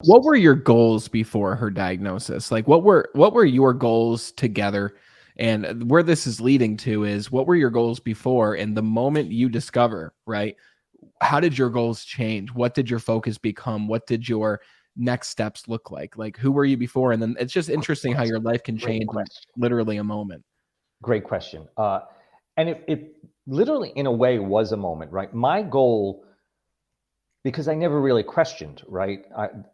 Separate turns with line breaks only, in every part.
What were your goals before her diagnosis? Like what were your goals together? And where this is leading to is what were your goals before and the moment you discover, right? How did your goals change? What did your focus become? What did your next steps look like? Like who were you before? And then it's just interesting how your life can
Great
change in
question.
literally a moment.
Great question. And it literally, in a way, was a moment, right? My goal, because I never really questioned, right?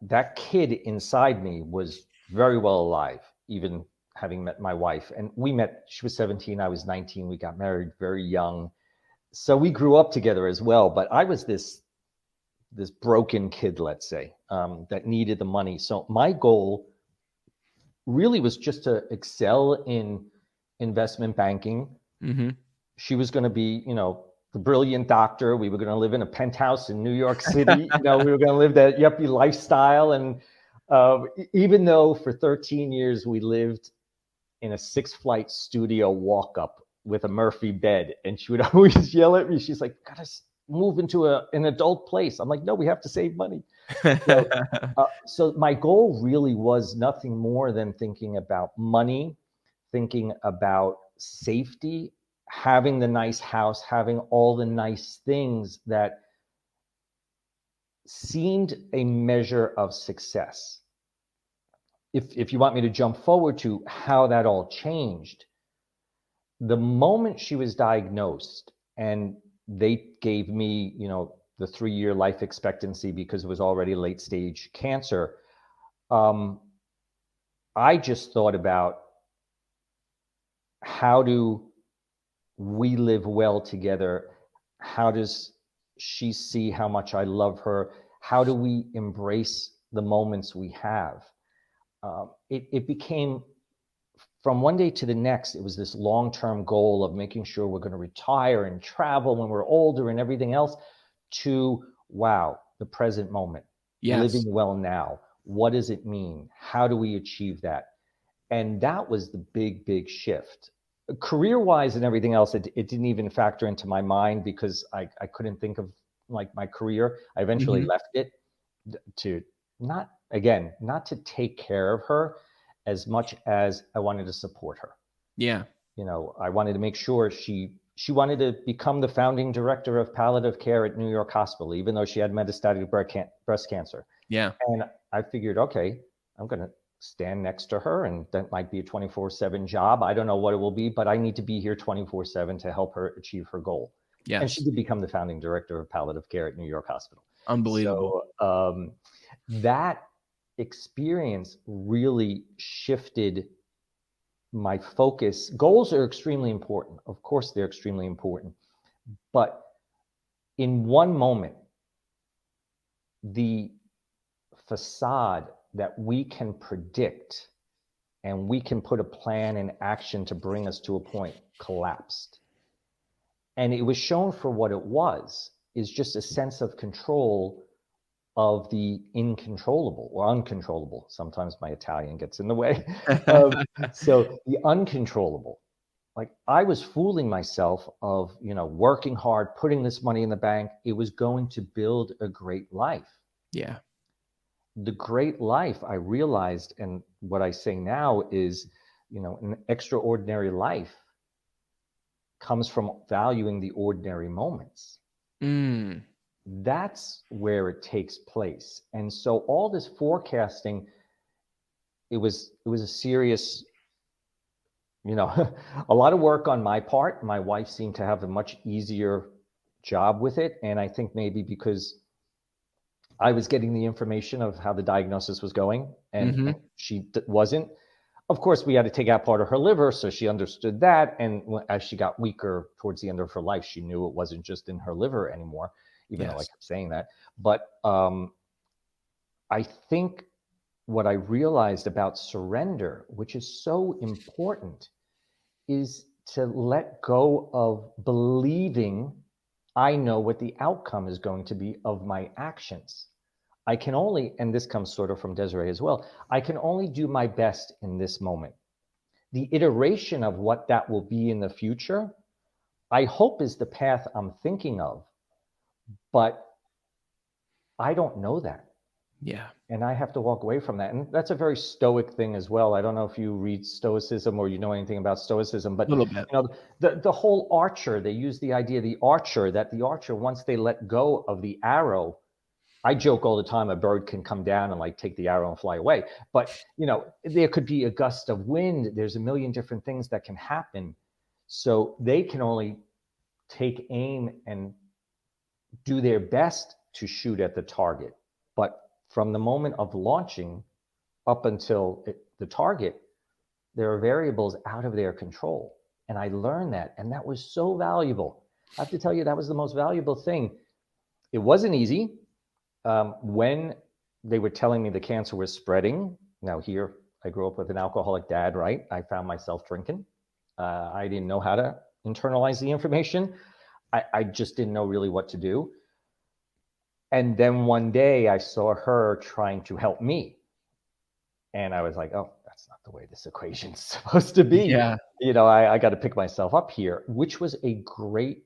That kid inside me was very well alive, even having met my wife. And we met, she was 17, I was 19. We got married very young. So we grew up together as well. But I was this broken kid, let's say, that needed the money. So my goal really was just to excel in investment banking.
Mhm.
She was going to be, the brilliant doctor. We were going to live in a penthouse in New York City. We were going to live that yuppie lifestyle. And even though for 13 years we lived in a 6-flight studio walk up with a Murphy bed, and she would always yell at me. She's like, "Gotta move into an adult place." I'm like, "No, we have to save money." So, so my goal really was nothing more than thinking about money, thinking about safety, having the nice house, having all the nice things that seemed a measure of success. If you want me to jump forward to how that all changed, the moment she was diagnosed and they gave me, the 3-year life expectancy because it was already late stage cancer, um, I just thought about how do we live well together? How does she see how much I love her? How do we embrace the moments we have? It became, from one day to the next, it was this long-term goal of making sure we're going to retire and travel when we're older and everything else, to, wow, the present moment, living
Yes.
well now. What does it mean? How do we achieve that? And that was the big, big shift. Career wise and everything else, it didn't even factor into my mind because I couldn't think of like my career. I eventually
Mhm.
left it to not, again, not to take care of her as much as I wanted to support her.
Yeah.
I wanted to make sure she wanted to become the founding director of palliative care at New York Hospital, even though she had metastatic breast cancer.
Yeah.
And I figured, okay, I'm going to stand next to her, and that might be a 24/7 job. I don't know what it will be, but I need to be here 24/7 to help her achieve her goal. And she
Yes.
did become the founding director of palliative care at New York Hospital.
Unbelievable.
So that experience really shifted my focus. Goals are extremely important. Of course, they're extremely important. But in one moment, the facade that we can predict and we can put a plan in action to bring us to a point collapsed. And it was shown for what it was, is just a sense of control of the incontrollable or uncontrollable. Sometimes my Italian gets in the way. So the uncontrollable. Like, I was fooling myself of, working hard, putting this money in the bank. It was going to build a great life.
Yeah.
The great life, I realized, and what I say now is, an extraordinary life comes from valuing the ordinary moments.
Mm.
That's where it takes place. And so all this forecasting, it was a serious, a lot of work on my part. My wife seemed to have a much easier job with it. And I think maybe because I was getting the information of how the diagnosis was going, and
Mhm.
she wasn't. Of course, we had to take out part of her liver, so she understood that. And as she got weaker towards the end of her life, she knew it wasn't just in her liver anymore, even though I
Yes.
kept saying that. But I think what I realized about surrender, which is so important, is to let go of believing I know what the outcome is going to be of my actions. I can only, and this comes sort of from Desiree as well, I can only do my best in this moment. The iteration of what that will be in the future, I hope, is the path I'm thinking of, but I don't know that.
Yeah.
And I have to walk away from that. And that's a very stoic thing as well. I don't know if you read Stoicism or you know anything about Stoicism,
A
but
little bit.
you know, the whole archer, they use the idea of the archer, that the archer, once they let go of the arrow, I joke all the time, a bird can come down and like take the arrow and fly away. But you know, there could be a gust of wind. There's a million different things that can happen. So they can only take aim and do their best to shoot at the target. But from the moment of launching up until the target, there are variables out of their control. And I learned that, and that was so valuable. I have to tell you, that was the most valuable thing. It wasn't easy. When they were telling me the cancer was spreading, now here, I grew up with an alcoholic dad, right? I found myself drinking. I didn't know how to internalize the information. I just didn't know really what to do. And then one day I saw her trying to help me. And I was like, oh, that's not the way this equation's supposed to be.
Yeah.
You know, I got to pick myself up here, which was a great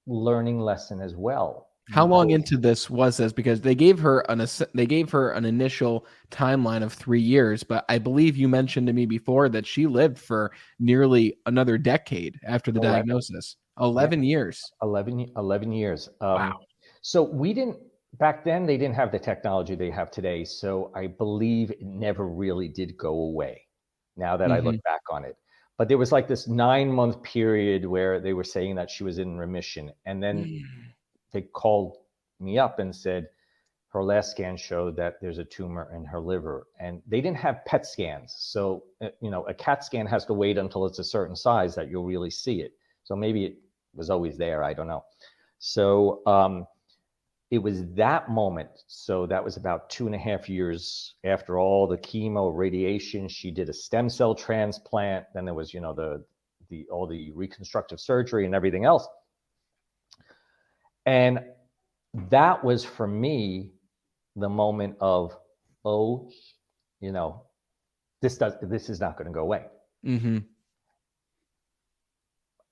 learning lesson as well.
How long
Because,
into this was this? Because they gave her an initial timeline of 3 years, but I believe you mentioned to me before that she lived for nearly another decade after the
11,
diagnosis.
yeah,
11 years.
11 years.
Wow.
So we didn't, back then, they didn't have the technology they have today. So I believe it never really did go away now that I look
Hmm.
back on it. But there was like this 9-month period where they were saying that she was in remission. And then they called me up and said her last scan showed that there's a tumor in her liver. And they didn't have PET scans. So, you know, a CAT scan has to wait until it's a certain size that you'll really see it. So maybe it was always there. I don't know. So it was that moment. So that was about 2.5 years after all the chemo, radiation. She did a stem cell transplant. Then there was, you know, the all the reconstructive surgery and everything else. And that was for me the moment of, oh, you know, this is not going to go away.
Hmm.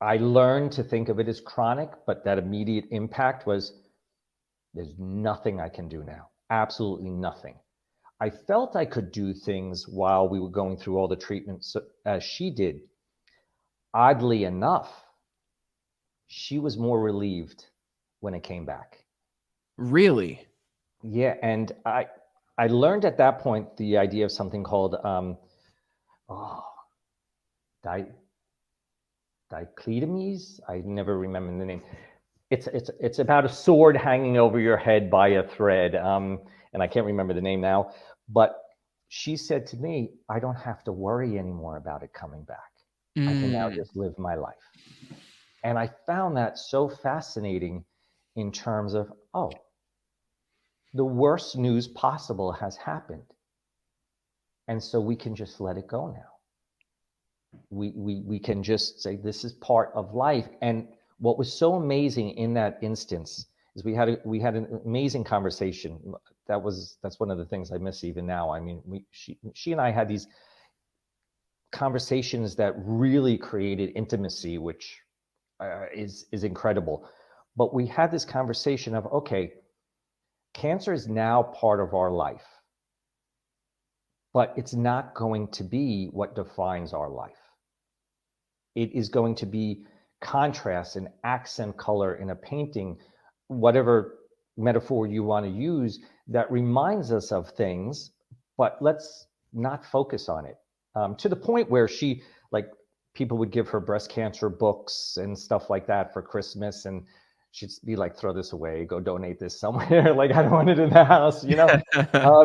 I learned to think of it as chronic, but that immediate impact was, there's nothing I can do now. Absolutely nothing. I felt I could do things while we were going through all the treatments as she did. Oddly enough, she was more relieved when it came back.
Really?
Yeah, and I learned at that point the idea of something called oh, di, dicletomies. I never remember the name. It's about a sword hanging over your head by a thread, and I can't remember the name now. But she said to me, I don't have to worry anymore about it coming back. I can now
Mm.
just live my life. And I found that so fascinating in terms of, oh, the worst news possible has happened. And so we can just let it go now. We can just say this is part of life. And what was so amazing in that instance is we had an amazing conversation. That's one of the things I miss even now. I mean, she and I had these conversations that really created intimacy, which is incredible. But we had this conversation of, okay, cancer is now part of our life, but it's not going to be what defines our life. It is going to be contrast and accent color in a painting, whatever metaphor you want to use, that reminds us of things, but let's not focus on it. To the point where she, like, people would give her breast cancer books and stuff like that for Christmas, and she'd be like, throw this away, go donate this somewhere. Like, I don't want it in the house, you know?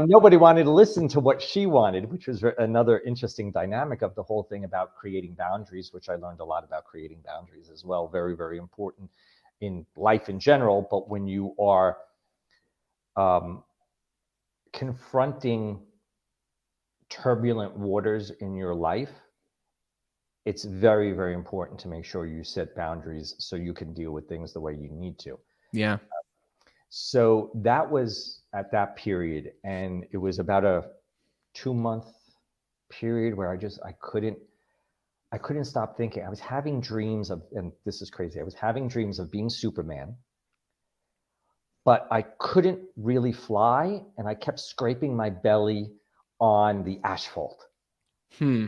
Nobody wanted to listen to what she wanted, which was another interesting dynamic of the whole thing about creating boundaries, which I learned a lot about creating boundaries as well. Very, very important in life in general. But when you are confronting turbulent waters in your life, it's very, very important to make sure you set boundaries so you can deal with things the way you need to.
Yeah.
So that was at that period. And it was about a 2-month period where I couldn't stop thinking. I was having dreams of, and this is crazy, I was having dreams of being Superman, but I couldn't really fly, and I kept scraping my belly on the asphalt
Hmm.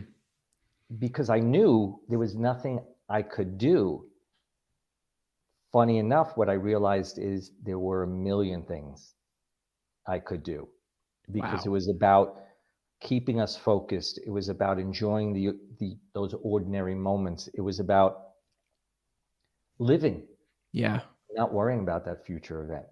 because I knew there was nothing I could do. Funny enough, what I realized is there were a million things I could do because it
Wow.
was about keeping us focused. It was about enjoying the those ordinary moments. It was about living,
Yeah.
not worrying about that future event.